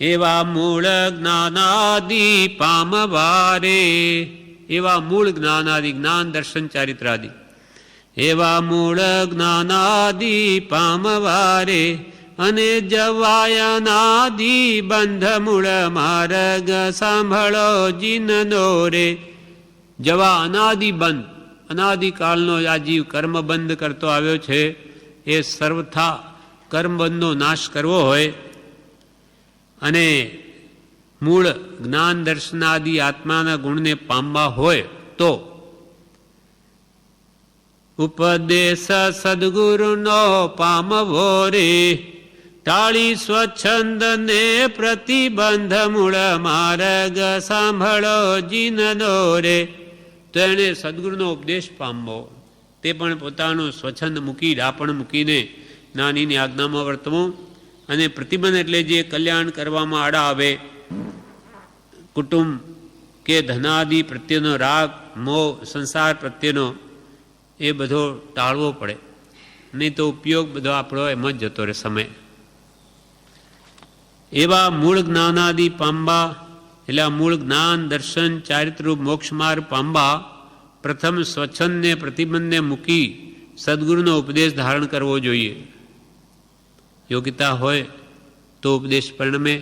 એવા મૂળ જ્ઞાનાદિ પામવારે, એવા મૂળ જ્ઞાનાદિ, જ્ઞાન દર્શન ચારિત્રાદિ, એવા મૂળ જ્ઞાનાદિ પામવારે અને જવાયનાદિ બંધ મૂળ માર્ગ સાંભળો જીનનો રે. જવા અનાદિ બંધ, અનાદિકાળનો આ જીવ કર્મ બંધ કરતો આવ્યો છે, એ સર્વથા કર્મબંધનો નાશ કરવો હોય અને મૂળ જ્ઞાન દર્શનાદિ આત્માના ગુણને પામવા હોય તો ઉપદેશ સદગુરુનો પામવો રે. ટાળી સ્વચ્છંદ ને પ્રતિબંધ મૂળ માર્ગ સાંભળો જીનનો રે. તો એણે સદગુરુનો ઉપદેશ પામવો, તે પણ પોતાનો સ્વચ્છંદ મૂકી, ડાપણ મૂકીને જ્ઞાનીની આજ્ઞામાં વર્તવું. અને પ્રતિબંધ એટલે જે કલ્યાણ કરવામાં આડા આવે, કુટુંબ કે ધનાદિ પ્રત્યેનો રાગ, મોહ, સંસાર પ્રત્યેનો, એ બધો ટાળવો પડે, નહીં તો ઉપયોગ બધો આપણો એમ જ જતો રહે સમય. એવા મૂળ જ્ઞાનાદિ પામવા એટલે આ મૂળ જ્ઞાન દર્શન ચારિત્રરૂપ મોક્ષ માર્ગ પામવા પ્રથમ સ્વચ્છંદને પ્રતિબંધને મૂકી સદગુરુનો ઉપદેશ ધારણ કરવો જોઈએ. યોગ્યતા હોય તો ઉપદેશ પરિણમે.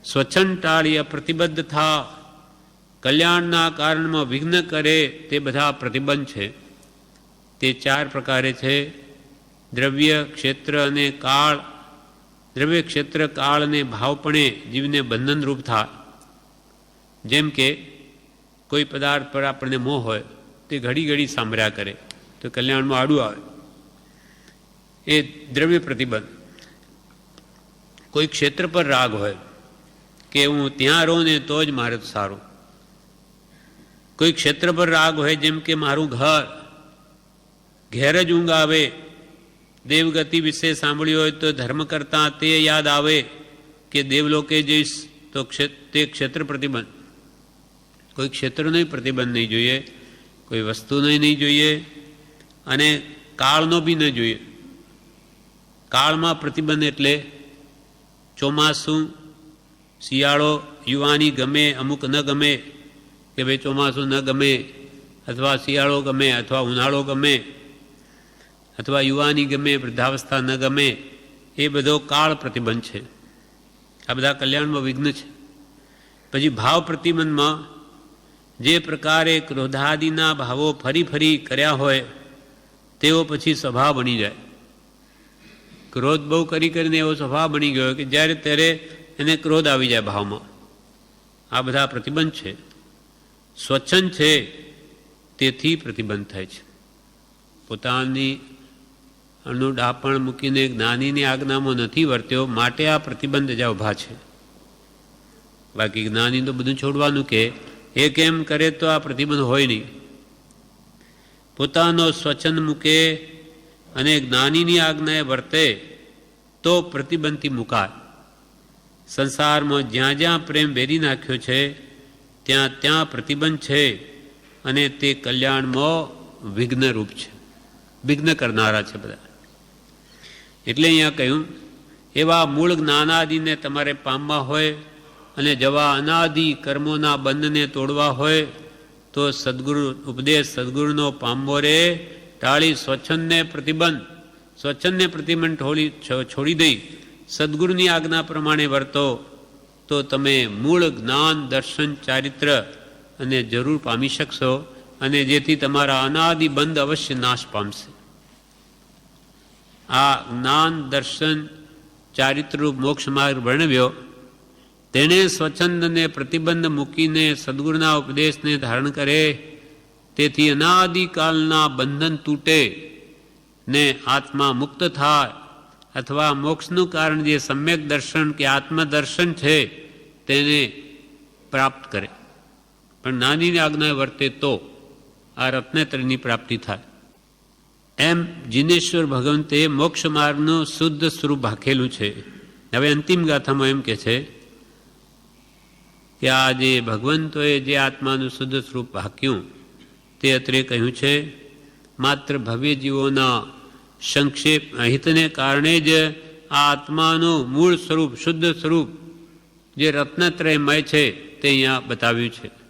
સ્વચ્છંદ ટાળી પ્રતિબદ્ધ થા, કલ્યાણના કારણમાં વિઘ્ન કરે તે બધા પ્રતિબંધ છે. તે 4 પ્રકારે છે: દ્રવ્ય, ક્ષેત્ર અને કાળ. દ્રવ્ય, ક્ષેત્ર, કાળ અને ભાવપણે જીવને બંધનરૂપ થાય. જેમ કે કોઈ પદાર્થ પર આપણને મોહ હોય, તે ઘડી ઘડી સાંભળ્યા કરે તો કલ્યાણમાં આડું આવે, એ દ્રવ્ય પ્રતિબંધ. કોઈ ક્ષેત્ર પર રાગ હોય કે હું ત્યાં રહું ને તો જ મારે તો સારું. કોઈ ક્ષેત્ર પર રાગ હોય, જેમ કે મારું ઘેર જ ઊંઘ આવે, દેવગતિ વિશે સાંભળ્યું હોય તો ધર્મ કરતાં તે યાદ આવે કે દેવલોકે જઈશ, તો તે ક્ષેત્ર પ્રતિબંધ. કોઈ ક્ષેત્રનો પ્રતિબંધ નહીં જોઈએ, કોઈ વસ્તુનો નહીં જોઈએ, અને કાળનો બી ન જોઈએ. કાળમાં પ્રતિબંધ એટલે ચોમાસું, શિયાળો, યુવાની ગમે, અમુક ન ગમે, કે ભાઈ ચોમાસું ન ગમે, અથવા શિયાળો ગમે, અથવા ઉનાળો ગમે, અથવા યુવાની ગમે, વૃદ્ધાવસ્થા ન ગમે, એ બધો કાળ પ્રતિબંધ છે. આ બધા કલ્યાણમાં વિઘ્ન છે. પછી ભાવ પ્રતિબંધમાં જે પ્રકારે ક્રોધાદિના ભાવો ફરી ફરી કર્યા હોય તેવો પછી સ્વભાવ બની જાય. ક્રોધ બહુ કરીને એવો સ્વભાવ બની ગયો કે જ્યારે ત્યારે એને ક્રોધ આવી જાય ભાવમાં. આ બધા પ્રતિબંધ છે. સ્વચ્છંદ છે તેથી પ્રતિબંધ થાય છે. પોતાની અનુડાપણ મૂકીને જ્ઞાનીની આજ્ઞામાં નથી વર્ત્યો, માટે આ પ્રતિબંધ જ ઉભા છે. બાકી જ્ઞાની તો બધું છોડવાનું કે એ કેમ કરે તો આ પ્રતિબંધ હોય નહીં. પોતાનો સ્વચ્છંદ મૂકે અને જ્ઞાનીની આજ્ઞાએ વર્તે તો પ્રતિબંધથી મુકાય. સંસારમાં જ્યાં જ્યાં પ્રેમ વેરી નાખ્યો છે ત્યાં ત્યાં પ્રતિબંધ છે, અને તે કલ્યાણમાં વિઘ્નરૂપ છે, વિઘ્ન કરનારા છે બધા. એટલે અહીંયા કહ્યું, એવા મૂળ જ્ઞાનાદિને તમારે પામવા હોય અને જવા અનાદિ કર્મોના બંધને તોડવા હોય તો સદગુરુ ઉપદેશ સદગુરુનો પામવો રે. ટાળી સ્વચ્છંદને પ્રતિબંધ છોડી દઈ સદગુરુની આજ્ઞા પ્રમાણે વર્તો તો તમે મૂળ જ્ઞાન દર્શન ચારિત્ર અને જરૂર પામી શકશો, અને જેથી તમારા અનાદિ બંધ અવશ્ય નાશ પામશે. આ જ્ઞાન દર્શન ચારિત્રરૂપ મોક્ષ માર્ગ વર્ણવ્યો, તેણે સ્વચ્છંદને પ્રતિબંધ મૂકીને સદગુરુના ઉપદેશને ધારણ કરે, તેથી અનાદિકાલના બંધન તૂટે ને આત્મા મુક્ત થાય, અથવા મોક્ષનું કારણ જે સમ્યક દર્શન કે આત્મદર્શન છે તેને પ્રાપ્ત કરે. પણ નાની આજ્ઞા વર્તે તો આ રત્નેત્રની પ્રાપ્તિ થાય. એમ જીનેશ્વર ભગવંતે મોક્ષ માર્ગનું શુદ્ધ સ્વરૂપ ભાખેલું છે. હવે અંતિમ ગાથામાં એમ કે છે કે આ જે ભગવંતોએ જે આત્માનું શુદ્ધ સ્વરૂપ ભાક્યું તે અત્રે કહ્યું છે, માત્ર ભવ્ય જીવોના સંક્ષેપ હિતને કારણે જ આ આત્માનું મૂળ સ્વરૂપ, શુદ્ધ સ્વરૂપ જે રત્નત્રયમય છે તે અહીંયા બતાવ્યું છે.